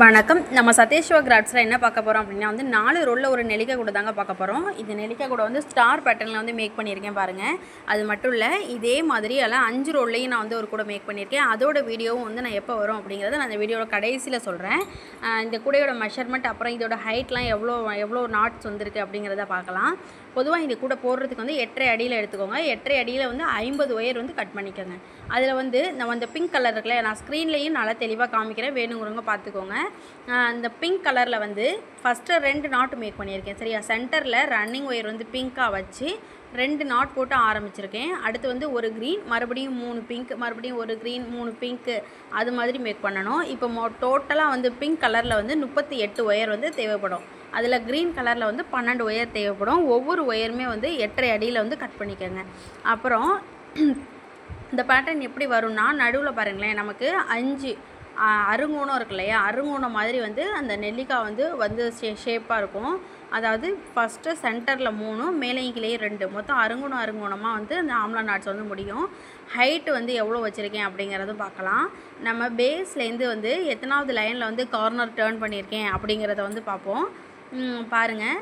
வணக்கம். நம்ம சதீஷ்வா கிராஃப்ட்ஸில் என்ன பார்க்க போகிறோம் அப்படின்னா வந்து 4 ரோலில் ஒரு நெல்லிக்காய் கூட தாங்க பார்க்க போகிறோம். இந்த நெல்லிக்காய் கூட வந்து ஸ்டார் பேட்டர்னில் வந்து மேக் பண்ணியிருக்கேன் பாருங்கள். அது மட்டும் இல்லை, இதே மாதிரி எல்லாம் 5 ரோல்லையும் நான் வந்து ஒரு கூட மேக் பண்ணியிருக்கேன். அதோட வீடியோவும் வந்து நான் எப்போ வரும் அப்படிங்கிறத நான் இந்த வீடியோட கடைசியில் சொல்கிறேன். இந்த கூடையோட மெஷர்மெண்ட் அப்புறம் இதோட ஹைட்லாம் எவ்வளோ நாட்ஸ் வந்திருக்கு அப்படிங்கிறத பார்க்கலாம். பொதுவாக இந்த கூட போடுறதுக்கு வந்து 8.5 அடியில் எடுத்துக்கோங்க. 8.5 அடியில் வந்து 50 ஒயர் வந்து கட் பண்ணிக்கோங்க. அதில் வந்து நம்ம அந்த பிங்க் கலர் இருக்குல்ல, நான் ஸ்க்ரீன்லேயும் நல்லா தெளிவாக காமிக்கிறேன், வேணுங்கிறவங்க பார்த்துக்கோங்க. அந்த பிங்க் கலரில் வந்து ஃபஸ்ட்டு 2 நாட் மேக் பண்ணியிருக்கேன். சரியா, சென்டரில் ரன்னிங் ஒயர் வந்து பிங்க்காக வச்சு 2 நாட் போட்டு ஆரம்பிச்சிருக்கேன். அடுத்து வந்து ஒரு க்ரீன், மறுபடியும் 3 பிங்க், மறுபடியும் ஒரு க்ரீன், 3 பிங்க்கு, அது மாதிரி மேக் பண்ணணும். இப்போ டோட்டலாக வந்து பிங்க் கலரில் வந்து 38 ஒயர் வந்து தேவைப்படும். அதில் க்ரீன் கலரில் வந்து 12 ஒயர் தேவைப்படும். ஒவ்வொரு ஒயருமே வந்து 8.5 அடியில் வந்து கட் பண்ணிக்கோங்க. அப்புறம் இந்த பேட்டர்ன் எப்படி வரும்னா, நடுவில் பாருங்களேன், நமக்கு 5 அருங்கோணம் இருக்கு இல்லையா, அருங்கோணம் மாதிரி வந்து அந்த நெல்லிக்காய் வந்து ஷேப்பாக இருக்கும். அதாவது ஃபஸ்ட்டு சென்டரில் 3, மேலேயும் கீழே 2, மொத்தம் அருங்கோணமாக வந்து அந்த ஆம்லா நாட்ஸ் வந்து முடியும். ஹைட்டு வந்து எவ்வளோ வச்சுருக்கேன் அப்படிங்கிறதும் பார்க்கலாம். நம்ம பேஸ்லேருந்து வந்து எத்தனாவது லைனில் வந்து கார்னர் டேர்ன் பண்ணியிருக்கேன் அப்படிங்கிறத வந்து பார்ப்போம். பாருங்கள்,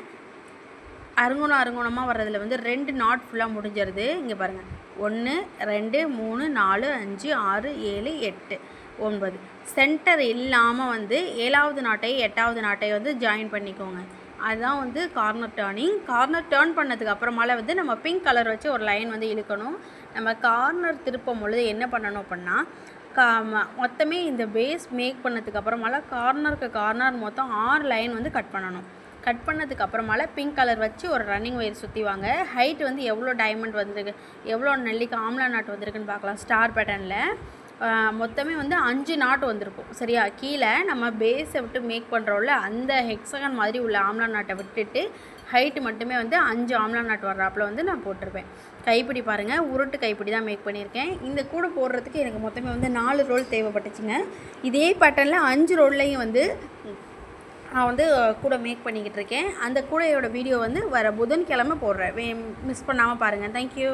அருங்கோணமாக வர்றதில் வந்து 2 நாட் ஃபுல்லாக முடிஞ்சிருது. இங்கே பாருங்கள், 1 2 3 4 5 6 7 8 9. சென்டர் இல்லாமல் வந்து 7வது நாட்டையும் 8வது நாட்டையும் வந்து ஜாயின் பண்ணிக்கோங்க. அதுதான் வந்து கார்னர் டேர்னிங். கார்னர் டேர்ன் பண்ணதுக்கு அப்புறமால வந்து நம்ம பிங்க் கலர் வச்சு ஒரு லைன் வந்து இழுக்கணும். நம்ம கார்னர் திருப்பும் பொழுது என்ன பண்ணணும் அப்படின்னா, மொத்தமே இந்த பேஸ் மேக் பண்ணதுக்கு அப்புறமால கார்னருக்கு கார்னர் மொத்தம் 6 லைன் வந்து கட் பண்ணணும். கட் பண்ணதுக்கு அப்புறமால பிங்க் கலர் வச்சு ஒரு ரன்னிங் ஒயர் சுற்றி வாங்க. ஹைட் வந்து எவ்வளோ டைமண்ட் வந்திருக்கு, எவ்வளோ நெல்லிக்காய் ஆம்லா நாட் வந்திருக்குன்னு பார்க்கலாம். ஸ்டார் பேட்டர்னில் மொத்தமே வந்து 5 நாட் வந்திருக்கும். சரியா, கீழே நம்ம பேஸை விட்டு மேக் பண்ணுறோம்ல, அந்த ஹெக்ஸகன் மாதிரி உள்ள ஆம்லா நாட்டை விட்டுட்டு ஹைட்டு மட்டுமே வந்து 5 ஆம்லா நாட் வர்றாப்பில் வந்து நான் போட்டிருப்பேன். கைப்பிடி பாருங்கள், உருட்டு கைப்பிடி தான் மேக் பண்ணியிருக்கேன். இந்த கூட போடுறதுக்கு எனக்கு மொத்தமே வந்து 4 ரோல் தேவைப்பட்டுச்சுங்க. இதே பேட்டர்னில் 5 ரோல்லையும் வந்து நான் வந்து கூட மேக் பண்ணிக்கிட்டு இருக்கேன். அந்த கூடையோட வீடியோ வந்து வர புதன்கிழமை போடுறேன். மிஸ் பண்ணாமல் பாருங்கள். தேங்க்யூ.